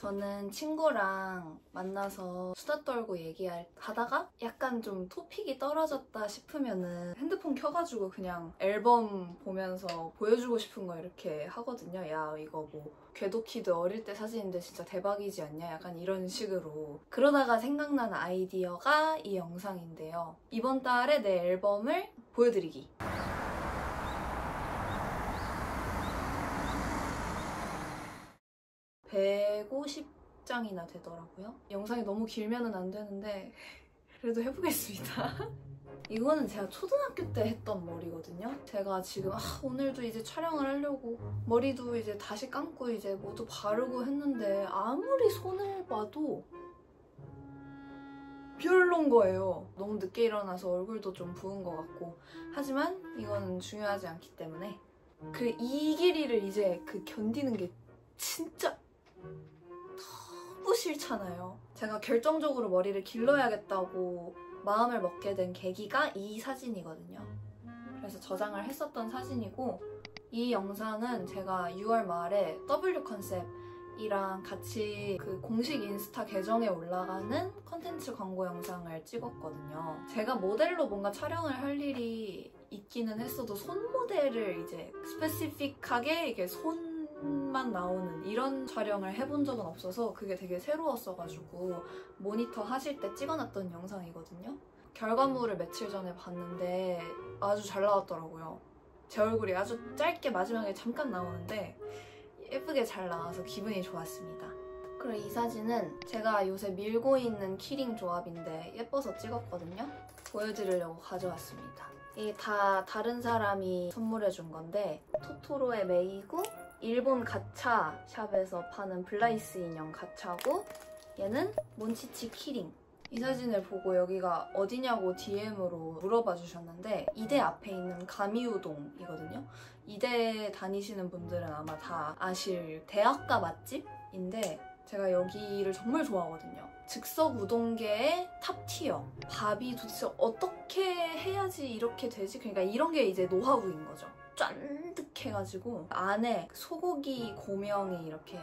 저는 친구랑 만나서 수다 떨고 얘기하다가 약간 좀 토픽이 떨어졌다 싶으면은 핸드폰 켜가지고 그냥 앨범 보면서 보여주고 싶은 거 이렇게 하거든요. 야, 이거 뭐 궤도키드 어릴 때 사진인데 진짜 대박이지 않냐? 약간 이런 식으로. 그러다가 생각난 아이디어가 이 영상인데요. 이번 달에 내 앨범을 보여드리기. 150장이나 되더라고요. 영상이 너무 길면은 안 되는데 그래도 해보겠습니다. 이거는 제가 초등학교 때 했던 머리거든요. 제가 지금 오늘도 이제 촬영을 하려고 머리도 이제 다시 감고 이제 모두 바르고 했는데 아무리 손을 봐도 별론 거예요. 너무 늦게 일어나서 얼굴도 좀 부은 것 같고. 하지만 이거는 중요하지 않기 때문에 이 길이를 이제 견디는 게 진짜 너무 싫잖아요. 제가 결정적으로 머리를 길러야겠다고 마음을 먹게 된 계기가 이 사진이거든요. 그래서 저장을 했었던 사진이고, 이 영상은 제가 6월 말에 W 컨셉이랑 같이 그 공식 인스타 계정에 올라가는 컨텐츠 광고 영상을 찍었거든요. 제가 모델로 뭔가 촬영을 할 일이 있기는 했어도 손 모델을 이제 스페시픽하게 이게 손만 나오는 이런 촬영을 해본 적은 없어서 그게 되게 새로웠어가지고 모니터 하실 때 찍어놨던 영상이거든요. 결과물을 며칠 전에 봤는데 아주 잘 나왔더라고요. 제 얼굴이 아주 짧게 마지막에 잠깐 나오는데 예쁘게 잘 나와서 기분이 좋았습니다. 그리고 이 사진은 제가 요새 밀고 있는 키링 조합인데 예뻐서 찍었거든요. 보여드리려고 가져왔습니다. 이게 다 다른 사람이 선물해준 건데 토토로의 메이고, 일본 가차 샵에서 파는 블라이스 인형 가차고, 얘는 몬치치 키링. 이 사진을 보고 여기가 어디냐고 DM으로 물어봐 주셨는데 이대 앞에 있는 가미우동이거든요. 이대 다니시는 분들은 아마 다 아실 대학가 맛집인데 제가 여기를 정말 좋아하거든요. 즉석 우동계의 탑티어. 밥이 도대체 어떻게 해야지 이렇게 되지? 그러니까 이런 게 이제 노하우인 거죠. 쫀득해가지고 안에 소고기 고명이 이렇게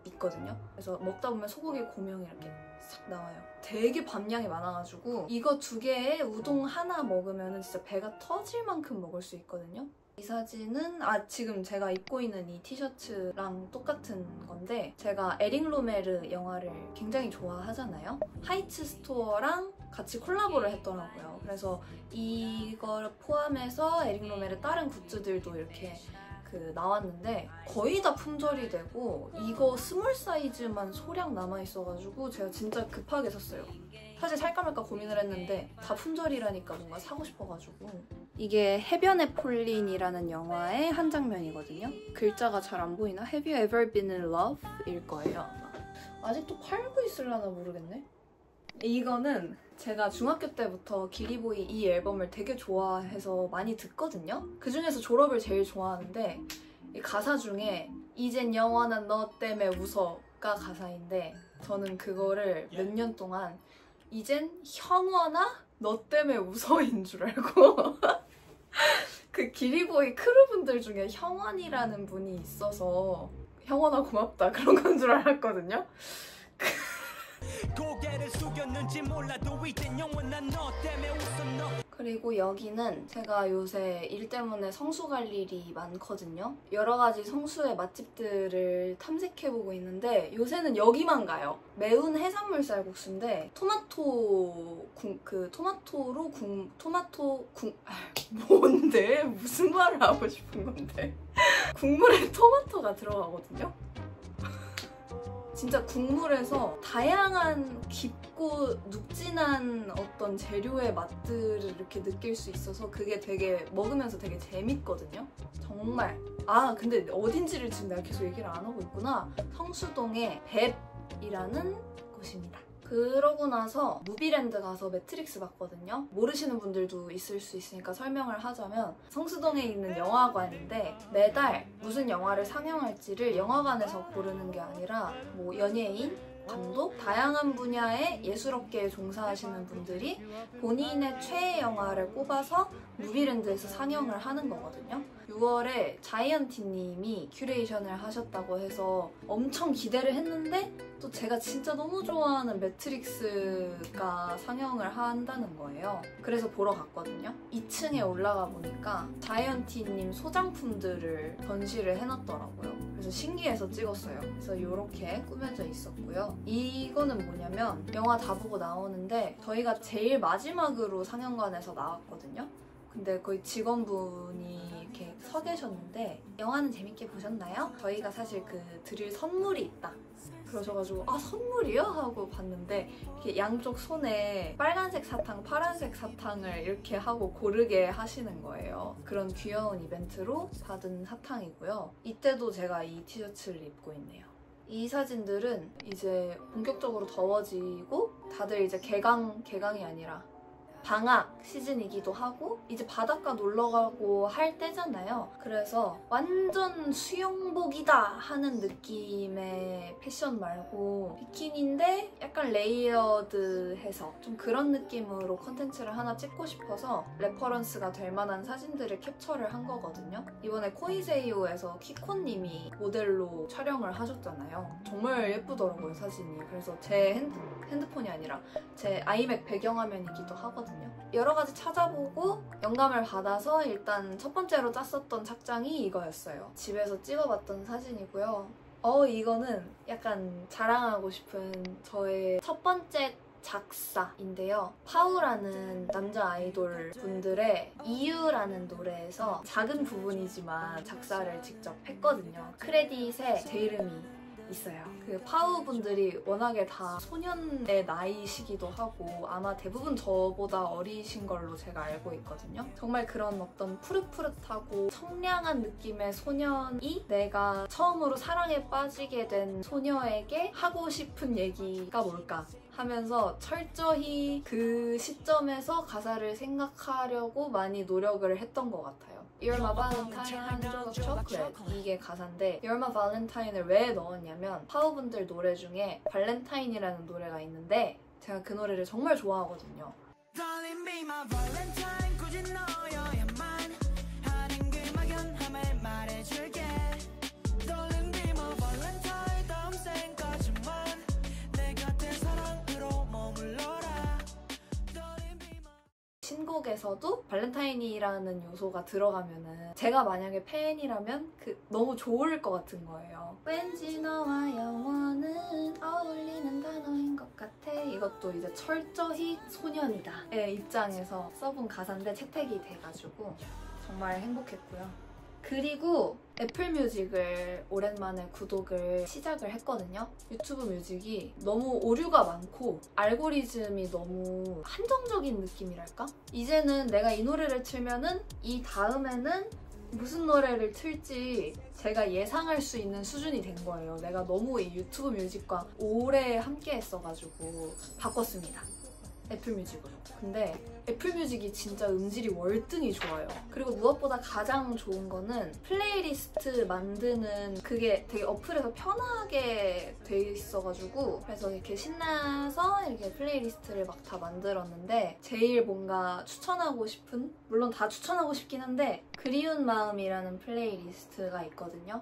있거든요. 그래서 먹다 보면 소고기 고명이 이렇게 싹 나와요. 되게 밥량이 많아가지고 이거 2개에 우동 하나 먹으면 진짜 배가 터질 만큼 먹을 수 있거든요. 이 사진은 지금 제가 입고 있는 이 티셔츠랑 똑같은 건데, 제가 에릭 로메르 영화를 굉장히 좋아하잖아요. 하이츠 스토어랑 같이 콜라보를 했더라고요. 그래서 이걸 포함해서 에릭 로메르 다른 굿즈들도 이렇게 나왔는데 거의 다 품절이 되고 이거 스몰 사이즈만 소량 남아있어가지고 제가 진짜 급하게 샀어요. 사실 살까 말까 고민을 했는데 다 품절이라니까 뭔가 사고 싶어가지고. 이게 해변의 폴린이라는 영화의 한 장면이거든요. 글자가 잘 안 보이나? Have you ever been in love? 일 거예요 아마. 아직도 팔고 있으려나 모르겠네. 이거는 제가 중학교 때부터 기리보이 이 앨범을 되게 좋아해서 많이 듣거든요. 그중에서 졸업을 제일 좋아하는데 이 가사 중에 이젠 영원한 너 때문에 웃어가 가사인데 저는 그거를 몇 년 동안 이젠 형원아 너 때문에 웃어인 줄 알고 그 기리보이 크루분들 중에 형원이라는 분이 있어서 형원아 고맙다 그런 건 줄 알았거든요. 고개를 숙였는지 몰라도 이젠 영원한 너 때문에 웃어. 그리고 여기는 제가 요새 일 때문에 성수 갈 일이 많거든요. 여러 가지 성수의 맛집들을 탐색해보고 있는데 요새는 여기만 가요. 매운 해산물 쌀국수인데 뭔데? 무슨 말을 하고 싶은 건데? 국물에 토마토가 들어가거든요. 진짜 국물에서 다양한 깊고 눅진한 어떤 재료의 맛들을 이렇게 느낄 수 있어서 그게 되게 먹으면서 되게 재밌거든요. 정말. 근데 어딘지를 지금 내가 계속 얘기를 안 하고 있구나. 성수동의 뱁이라는 곳입니다. 그러고 나서 무비랜드 가서 매트릭스 봤거든요. 모르시는 분들도 있을 수 있으니까 설명을 하자면 성수동에 있는 영화관인데 매달 무슨 영화를 상영할지를 영화관에서 고르는 게 아니라 뭐 연예인, 감독, 다양한 분야의 예술업계에 종사하시는 분들이 본인의 최애 영화를 꼽아서 무비랜드에서 상영을 하는 거거든요. 6월에 자이언티님이 큐레이션을 하셨다고 해서 엄청 기대를 했는데 또 제가 진짜 너무 좋아하는 매트릭스가 상영을 한다는 거예요. 그래서 보러 갔거든요. 2층에 올라가 보니까 자이언티님 소장품들을 전시를 해놨더라고요. 그래서 신기해서 찍었어요. 그래서 이렇게 꾸며져 있었고요. 이거는 뭐냐면 영화 다 보고 나오는데 저희가 제일 마지막으로 상영관에서 나왔거든요. 근데 거의 직원분이 이렇게 서 계셨는데 영화는 재밌게 보셨나요? 저희가 사실 드릴 선물이 있다. 그러셔가지고 아 선물이요? 하고 봤는데 이렇게 양쪽 손에 빨간색 사탕, 파란색 사탕을 이렇게 하고 고르게 하시는 거예요. 그런 귀여운 이벤트로 받은 사탕이고요. 이때도 제가 이 티셔츠를 입고 있네요. 이 사진들은 이제 본격적으로 더워지고 다들 이제 개강이 아니라 방학 시즌이기도 하고 이제 바닷가 놀러가고 할 때잖아요. 그래서 완전 수영복이다 하는 느낌의 패션 말고 비키니인데 약간 레이어드해서 좀 그런 느낌으로 컨텐츠를 하나 찍고 싶어서 레퍼런스가 될 만한 사진들을 캡처를 한 거거든요. 이번에 코이세이오에서 키코님이 모델로 촬영을 하셨잖아요. 정말 예쁘더라고요, 사진이. 그래서 제 핸드폰이 아니라 제 아이맥 배경화면이기도 하거든요. 여러 가지 찾아보고 영감을 받아서 일단 첫 번째로 짰었던 착장이 이거였어요. 집에서 찍어봤던 사진이고요. 이거는 약간 자랑하고 싶은 저의 첫 번째 작사인데요. 파우라는 남자 아이돌 분들의 이유라는 노래에서 작은 부분이지만 작사를 직접 했거든요. 크레딧에 제 이름이 있어요. 그 파우 분들이 워낙에 다 소년의 나이시기도 하고 아마 대부분 저보다 어리신 걸로 제가 알고 있거든요. 정말 그런 어떤 푸릇푸릇하고 청량한 느낌의 소년이 내가 처음으로 사랑에 빠지게 된 소녀에게 하고 싶은 얘기가 뭘까 하면서 철저히 그 시점에서 가사를 생각하려고 많이 노력을 했던 것 같아요. You're my Valentine, 한 조각 chocolate 이게 가사인데 You're my Valentine을 왜 넣었냐면 파우분들 노래 중에 발렌타인이라는 노래가 있는데 제가 그 노래를 정말 좋아하거든요. Darling, be my Valentine, 굳이 너여야만 하는 그 막연함을 말해줄게. Darling, be my Valentine, 다음 생까지만 내 곁에 사랑으로 머물러라. 신곡에서도 발렌타인이라는 요소가 들어가면은 제가 만약에 팬이라면 너무 좋을 것 같은 거예요. 왠지 너와 영원은 어울리는 단어인 것 같아. 이것도 이제 철저히 소년이다의 입장에서 써본 가사인데 채택이 돼가지고 정말 행복했고요. 그리고 애플 뮤직을 오랜만에 구독을 시작을 했거든요. 유튜브 뮤직이 너무 오류가 많고 알고리즘이 너무 한정적인 느낌이랄까? 이제는 내가 이 노래를 틀면은 이 다음에는 무슨 노래를 틀지 제가 예상할 수 있는 수준이 된 거예요. 내가 너무 이 유튜브 뮤직과 오래 함께 했어가지고 바꿨습니다. 애플 뮤직으로. 근데 애플 뮤직이 진짜 음질이 월등히 좋아요. 그리고 무엇보다 가장 좋은 거는 플레이리스트 만드는 그게 되게 어플에서 편하게 돼 있어가지고 그래서 이렇게 신나서 이렇게 플레이리스트를 막 다 만들었는데 제일 뭔가 추천하고 싶은, 물론 다 추천하고 싶긴 한데 그리운 마음이라는 플레이리스트가 있거든요.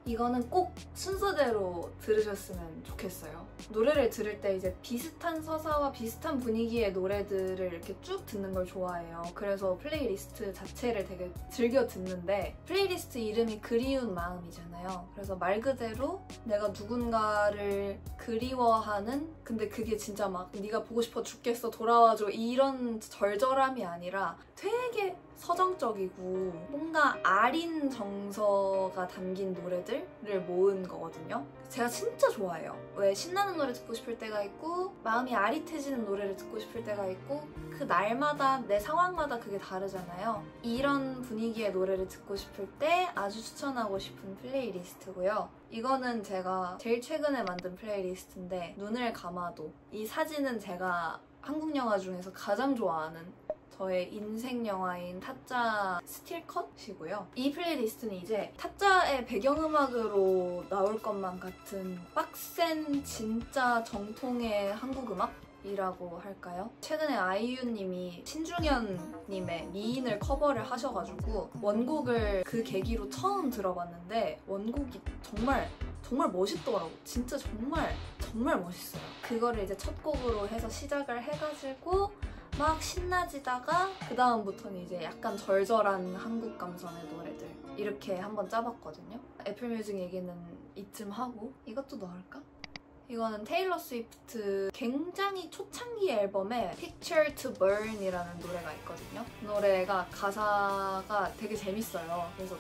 이거는 꼭 순서대로 들으셨으면 좋겠어요. 노래를 들을 때 이제 비슷한 서사와 비슷한 분위기의 노래들을 이렇게 쭉 듣는 걸 좋아해요. 그래서 플레이리스트 자체를 되게 즐겨 듣는데 플레이리스트 이름이 그리운 마음이잖아요. 그래서 말 그대로 내가 누군가를 그리워하는, 근데 그게 진짜 막 네가 보고 싶어 죽겠어 돌아와줘 이런 절절함이 아니라 되게 서정적이고 뭔가 아린 정서가 담긴 노래들을 모은 거거든요. 제가 진짜 좋아해요. 왜 신나는 노래 듣고 싶을 때가 있고 마음이 아릿해지는 노래를 듣고 싶을 때가 있고 그 날마다 내 상황마다 그게 다르잖아요. 이런 분위기의 노래를 듣고 싶을 때 아주 추천하고 싶은 플레이리스트고요. 이거는 제가 제일 최근에 만든 플레이리스트인데 눈을 감아도. 이 사진은 제가 한국 영화 중에서 가장 좋아하는 저의 인생 영화인 타짜 스틸컷이고요. 이 플레이리스트는 이제 타짜의 배경음악으로 나올 것만 같은 빡센 진짜 정통의 한국 음악이라고 할까요? 최근에 아이유님이 신중현님의 미인을 커버를 하셔가지고 원곡을 그 계기로 처음 들어봤는데 원곡이 정말 멋있더라고. 진짜 정말 멋있어요. 그거를 이제 첫 곡으로 해서 시작을 해가지고 막 신나지다가 그 다음부터는 이제 약간 절절한 한국 감성의 노래들 이렇게 한번 짜봤거든요. 애플뮤직 얘기는 이쯤 하고 이것도 넣을까? 이거는 테일러 스위프트 굉장히 초창기 앨범에 Picture to Burn 이라는 노래가 있거든요. 노래가 가사가 되게 재밌어요. 그래서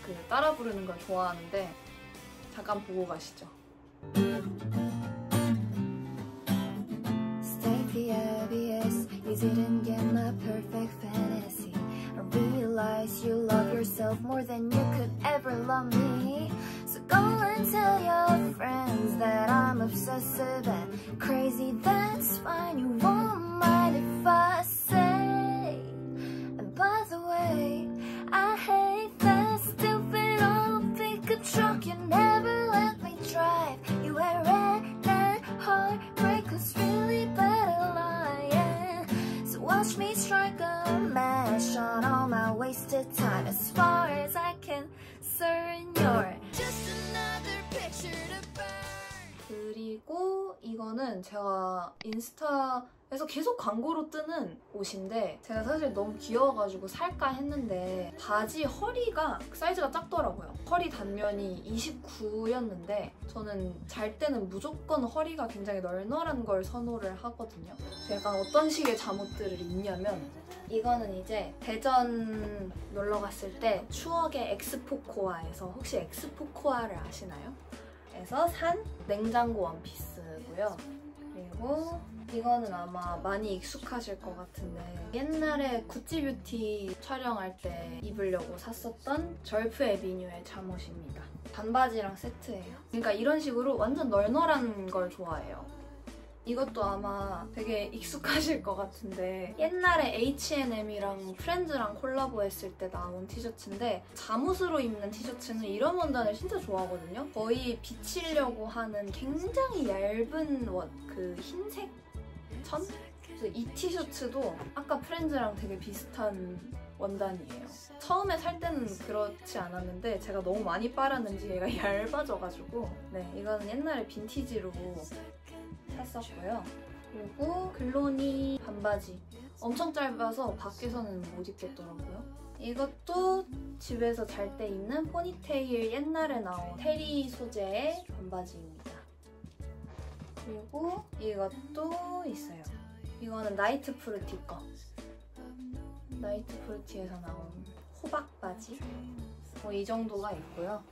그 따라 부르는 걸 좋아하는데 잠깐 보고 가시죠. You didn't get my perfect fantasy. I realize you love yourself more than you could ever love me. So go and tell your friends that I'm obsessive and crazy. That's fine, you won't mind if I say. And by the way, I hate that stupid old pickup truck. You never let me drive. You wear red and heartbreakers really bad at lying. Watch me strike a match on all my wasted time. As far as I can, sir, you're just another picture to burn. 그리고 이거는 제가 인스타에서 계속 광고로 뜨는 옷인데 제가 사실 너무 귀여워가지고 살까 했는데 바지 허리가 사이즈가 작더라고요. 허리 단면이 29였는데 저는 잘 때는 무조건 허리가 굉장히 널널한 걸 선호를 하거든요. 약간 어떤 식의 잠옷들을 입냐면 이거는 이제 대전 놀러 갔을 때 추억의 엑스포코아에서 혹시 엑스포코아를 아시나요? 에서 산 냉장고 원피스고요. 그리고 이거는 아마 많이 익숙하실 것 같은데 옛날에 구찌 뷰티 촬영할 때 입으려고 샀었던 절프 에비뉴의 잠옷입니다. 반바지랑 세트예요. 그러니까 이런 식으로 완전 널널한 걸 좋아해요. 이것도 아마 되게 익숙하실 것 같은데 옛날에 H&M이랑 프렌즈랑 콜라보했을 때 나온 티셔츠인데 잠옷으로 입는 티셔츠는 이런 원단을 진짜 좋아하거든요. 거의 비치려고 하는 굉장히 얇은 그 흰색 천? 그래서 이 티셔츠도 아까 프렌즈랑 되게 비슷한 원단이에요. 처음에 살 때는 그렇지 않았는데 제가 너무 많이 빨았는지 얘가 얇아져가지고 네, 이거는 옛날에 빈티지로 샀었고요. 그리고 글로니 반바지. 엄청 짧아서 밖에서는 못 입겠더라고요. 이것도 집에서 잘 때 입는 포니테일 옛날에 나온 테리 소재의 반바지입니다. 그리고 이것도 있어요. 이거는 나이트 프루티 거. 나이트 프루티에서 나온 호박 바지. 뭐 이 정도가 있고요.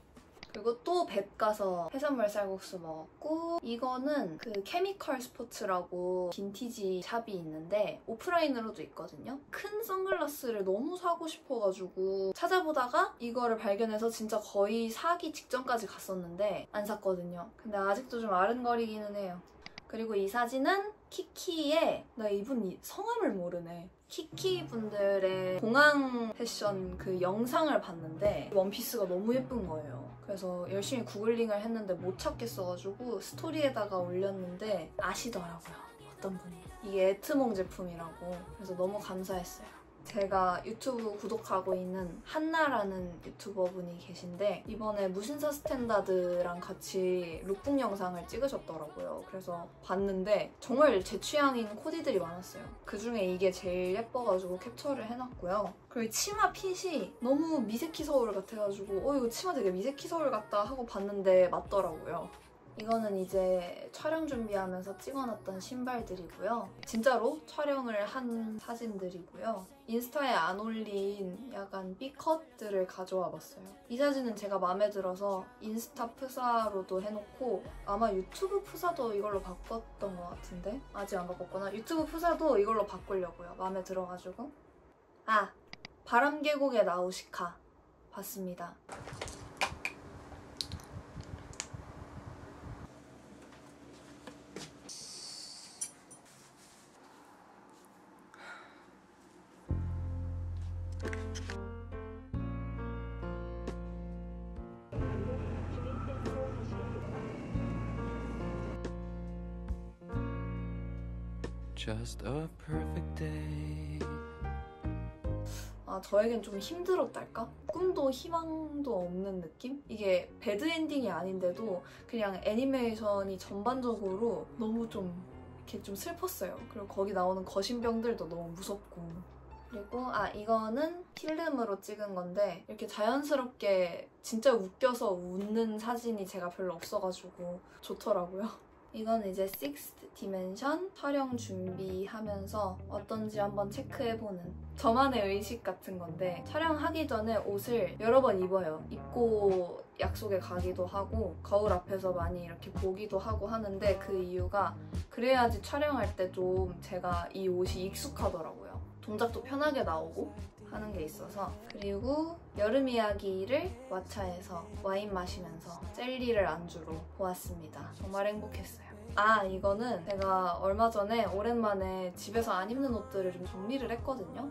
그리고 또 백 가서 해산물 쌀국수 먹었고 이거는 그 케미컬 스포츠라고 빈티지 샵이 있는데 오프라인으로도 있거든요. 큰 선글라스를 너무 사고 싶어가지고 찾아보다가 이거를 발견해서 진짜 거의 사기 직전까지 갔었는데 안 샀거든요. 근데 아직도 좀 아른거리기는 해요. 그리고 이 사진은 키키의 나 이분 성함을 모르네. 키키 분들의 공항 패션 그 영상을 봤는데 원피스가 너무 예쁜 거예요. 그래서 열심히 구글링을 했는데 못 찾겠어가지고 스토리에다가 올렸는데 아시더라고요. 어떤 분이. 이게 에트몽 제품이라고. 그래서 너무 감사했어요. 제가 유튜브 구독하고 있는 한나라는 유튜버분이 계신데 이번에 무신사 스탠다드랑 같이 룩북 영상을 찍으셨더라고요. 그래서 봤는데 정말 제 취향인 코디들이 많았어요. 그중에 이게 제일 예뻐가지고 캡처를 해놨고요. 그리고 치마 핏이 너무 미세키 서울 같아가지고 이거 치마 되게 미세키 서울 같다 하고 봤는데 맞더라고요. 이거는 이제 촬영 준비하면서 찍어놨던 신발들이고요. 진짜로 촬영을 한 사진들이고요. 인스타에 안 올린 약간 B컷들을 가져와 봤어요. 이 사진은 제가 마음에 들어서 인스타 프사로도 해놓고 아마 유튜브 프사도 이걸로 바꿨던 것 같은데? 아직 안 바꿨구나. 유튜브 프사도 이걸로 바꾸려고요. 마음에 들어가지고. 바람계곡의 나우시카 봤습니다. just a perfect day. 저에겐 좀 힘들었달까? 꿈도 희망도 없는 느낌? 이게 배드엔딩이 아닌데도 그냥 애니메이션이 전반적으로 너무 좀 이렇게 좀 슬펐어요. 그리고 거기 나오는 거신병들도 너무 무섭고. 그리고 이거는 필름으로 찍은 건데 이렇게 자연스럽게 진짜 웃겨서 웃는 사진이 제가 별로 없어가지고 좋더라고요. 이건 이제 6th 디멘션 촬영 준비하면서 어떤지 한번 체크해보는 저만의 의식 같은 건데, 촬영하기 전에 옷을 여러 번 입어요. 입고 약속에 가기도 하고 거울 앞에서 많이 이렇게 보기도 하고 하는데, 그 이유가 그래야지 촬영할 때 좀 제가 이 옷이 익숙하더라고요. 동작도 편하게 나오고 하는 게 있어서. 그리고 여름 이야기를 왓챠에서 와인 마시면서 젤리를 안주로 보았습니다. 정말 행복했어요. 이거는 제가 얼마 전에 오랜만에 집에서 안 입는 옷들을 좀 정리를 했거든요.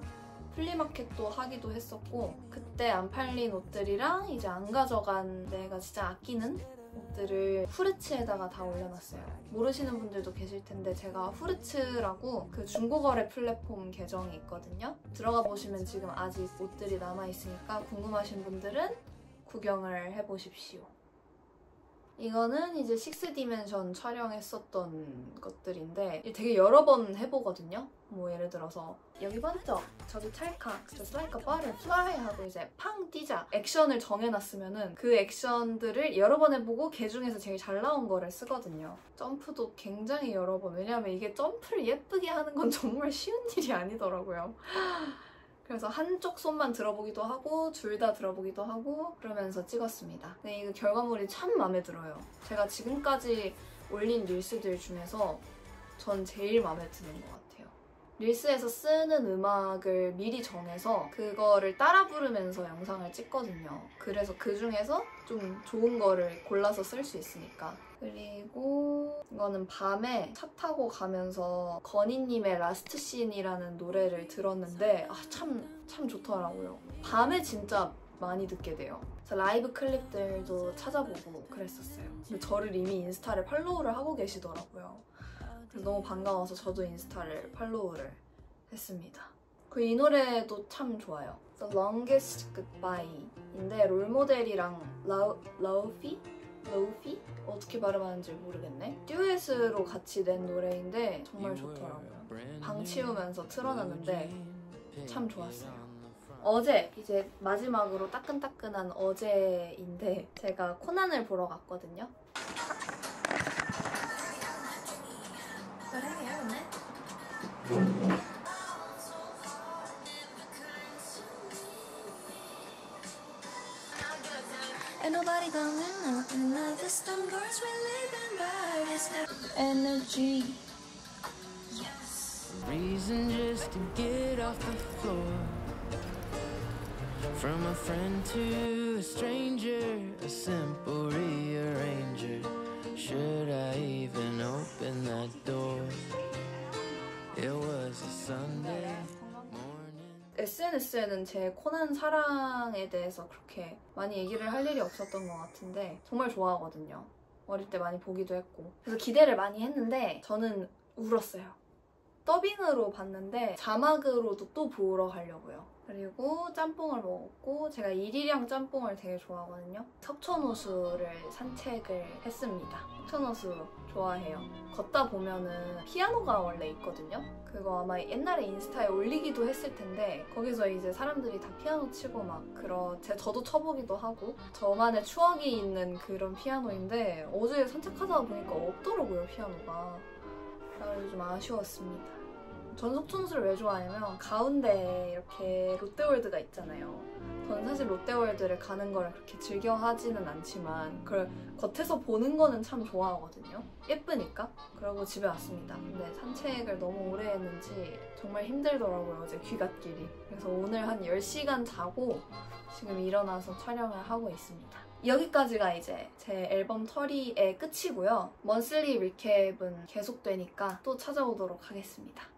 플리마켓도 하기도 했었고, 그때 안 팔린 옷들이랑 이제 안 가져간 내가 진짜 아끼는 옷들을 후르츠에다가 다 올려놨어요. 모르시는 분들도 계실 텐데 제가 후르츠라고 그 중고거래 플랫폼 계정이 있거든요. 들어가 보시면 지금 아직 옷들이 남아있으니까 궁금하신 분들은 구경을 해보십시오. 이거는 이제 6th 디멘션 촬영했었던 것들인데 되게 여러 번 해보거든요. 뭐 예를 들어서 여기 번쩍, 저기 찰칵, just like a butterfly 하고 이제 팡 뛰자 액션을 정해놨으면은 그 액션들을 여러 번 해보고 그 중에서 제일 잘 나온 거를 쓰거든요. 점프도 굉장히 여러 번, 왜냐면 이게 점프를 예쁘게 하는 건 정말 쉬운 일이 아니더라고요. 그래서 한쪽 손만 들어보기도 하고 둘 다 들어보기도 하고 그러면서 찍었습니다. 근데 이거 결과물이 참 마음에 들어요. 제가 지금까지 올린 릴스들 중에서 전 제일 마음에 드는 것 같아요. 릴스에서 쓰는 음악을 미리 정해서 그거를 따라 부르면서 영상을 찍거든요. 그래서 그 중에서 좀 좋은 거를 골라서 쓸 수 있으니까. 그리고 이거는 밤에 차 타고 가면서 건희님의 라스트 씬이라는 노래를 들었는데 참 좋더라고요. 밤에 진짜 많이 듣게 돼요. 그래서 라이브 클립들도 찾아보고 그랬었어요. 근데 저를 이미 인스타를 팔로우를 하고 계시더라고요. 그래서 너무 반가워서 저도 인스타를 팔로우를 했습니다. 그리고 이 노래도 참 좋아요. The Longest Goodbye인데 롤모델이랑 라우피? 어떻게 발음하는지 모르겠네. 듀엣으로 같이 낸 노래인데 정말 좋더라고요. 방 치우면서 틀어놨는데 참 좋았어요. 어제 이제 마지막으로 따끈따끈한 어제인데 제가 코난을 보러 갔거든요. Ain't nobody gonna nothing like the stone girls we living by this energy. Yes. Reason just to get off the floor. From a friend to a stranger, a simple rearranger. Should I even open that door? It was a Sunday. SNS에는 제 코난 사랑에 대해서 그렇게 많이 얘기를 할 일이 없었던 것 같은데 정말 좋아하거든요. 어릴 때 많이 보기도 했고. 그래서 기대를 많이 했는데 저는 울었어요. 더빙으로 봤는데 자막으로도 또 보러 가려고요. 그리고 짬뽕을 먹었고, 제가 이리량 짬뽕을 되게 좋아하거든요. 석촌호수를 산책을 했습니다. 석촌호수 좋아해요. 걷다 보면은 피아노가 원래 있거든요. 그거 아마 옛날에 인스타에 올리기도 했을 텐데 거기서 이제 사람들이 다 피아노 치고 막 저도 쳐보기도 하고 저만의 추억이 있는 그런 피아노인데 어제 산책하다 보니까 없더라고요, 피아노가. 그래서 좀 아쉬웠습니다. 전 석촌호수를 왜 좋아하냐면 가운데에 이렇게 롯데월드가 있잖아요. 저는 사실 롯데월드를 가는 걸 그렇게 즐겨 하지는 않지만 그걸 겉에서 보는 거는 참 좋아하거든요. 예쁘니까. 그러고 집에 왔습니다. 근데 산책을 너무 오래 했는지 정말 힘들더라고요, 어제 귀갓길이. 그래서 오늘 한 10시간 자고 지금 일어나서 촬영을 하고 있습니다. 여기까지가 이제 제 앨범 터리의 끝이고요. 먼슬리 리캡은 계속되니까 또 찾아오도록 하겠습니다.